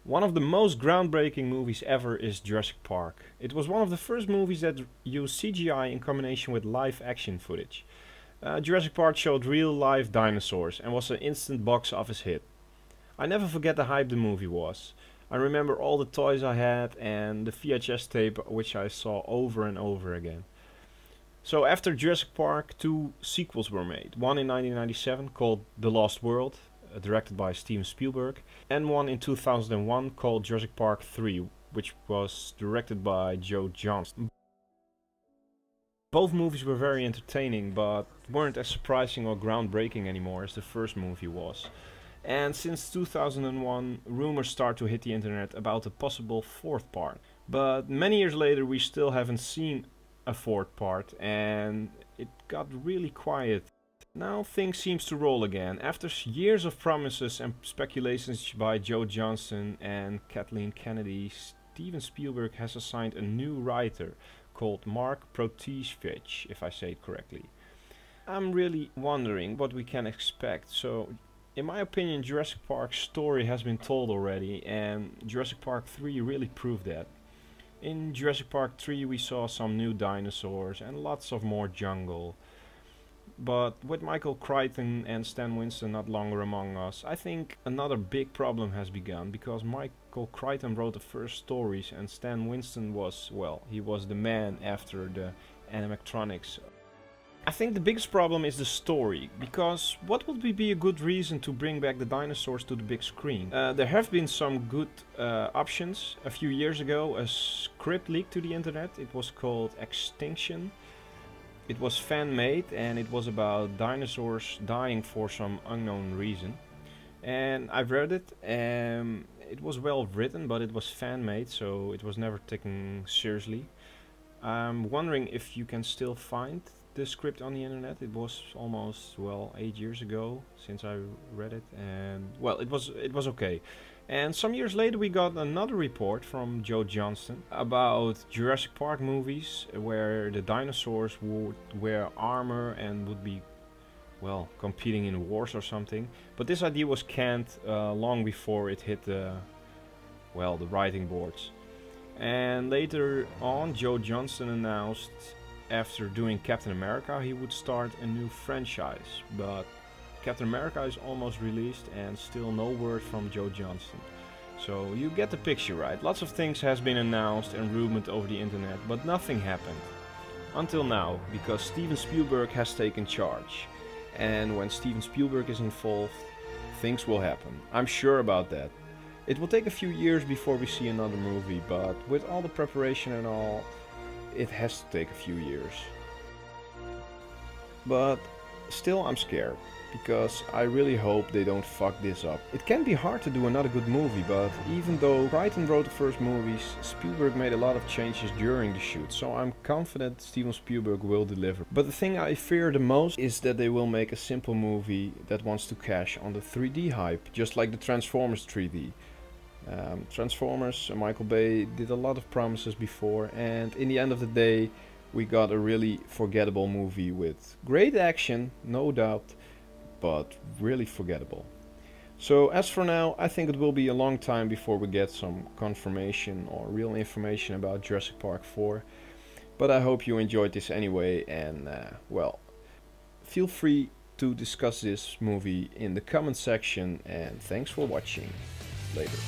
One of the most groundbreaking movies ever is Jurassic Park. It was one of the first movies that used CGI in combination with live action footage. Jurassic Park showed real live dinosaurs and was an instant box office hit. I never forget the hype the movie was. I remember all the toys I had and the VHS tape which I saw over and over again. So after Jurassic Park, two sequels were made. One in 1997 called The Lost World, directed by Steven Spielberg, and one in 2001 called Jurassic Park 3, which was directed by Joe Johnston. Both movies were very entertaining, but weren't as surprising or groundbreaking anymore as the first movie was. And since 2001, rumors start to hit the internet about a possible fourth part. But many years later we still haven't seen a fourth part, and it got really quiet. Now things seems to roll again. After years of promises and speculations by Joe Johnston and Kathleen Kennedy, Steven Spielberg has assigned a new writer called Mark Protesevich, if I say it correctly. I'm really wondering what we can expect. So, in my opinion, Jurassic Park's story has been told already, and Jurassic Park 3 really proved that. In Jurassic Park 3 we saw some new dinosaurs and lots of more jungle. But with Michael Crichton and Stan Winston not longer among us, I think another big problem has begun, because Michael Crichton wrote the first stories and Stan Winston was, well, he was the man after the animatronics. I think the biggest problem is the story, because what would be a good reason to bring back the dinosaurs to the big screen? There have been some good options. A few years ago a script leaked to the internet. It was called Extinction. It was fan-made and it was about dinosaurs dying for some unknown reason. And I've read it, and it was well written, but it was fan-made, so it was never taken seriously. I'm wondering if you can still find the script on the internet. It was almost, well, 8 years ago since I read it, and well, it was okay. And some years later we got another report from Joe Johnston about Jurassic Park movies where the dinosaurs would wear armor and would be, well, competing in wars or something. But this idea was canned long before it hit the, well, the writing boards. And later on Joe Johnston announced after doing Captain America he would start a new franchise. But Captain America is almost released and still no word from Joe Johnston. So you get the picture, right? Lots of things has been announced and rumored over the internet, but nothing happened. Until now, because Steven Spielberg has taken charge. And when Steven Spielberg is involved, things will happen. I'm sure about that. It will take a few years before we see another movie, but with all the preparation and all, it has to take a few years. But still I'm scared, because I really hope they don't fuck this up. It can be hard to do another good movie, but even though Crichton wrote the first movies, Spielberg made a lot of changes during the shoot, so I'm confident Steven Spielberg will deliver. But the thing I fear the most is that they will make a simple movie that wants to cash on the 3D hype, just like the Transformers 3D. Transformers, Michael Bay did a lot of promises before, and in the end of the day we got a really forgettable movie with great action, no doubt, but really forgettable. So as for now, I think it will be a long time before we get some confirmation or real information about Jurassic Park 4. But I hope you enjoyed this anyway, and well, feel free to discuss this movie in the comment section, and thanks for watching. Later.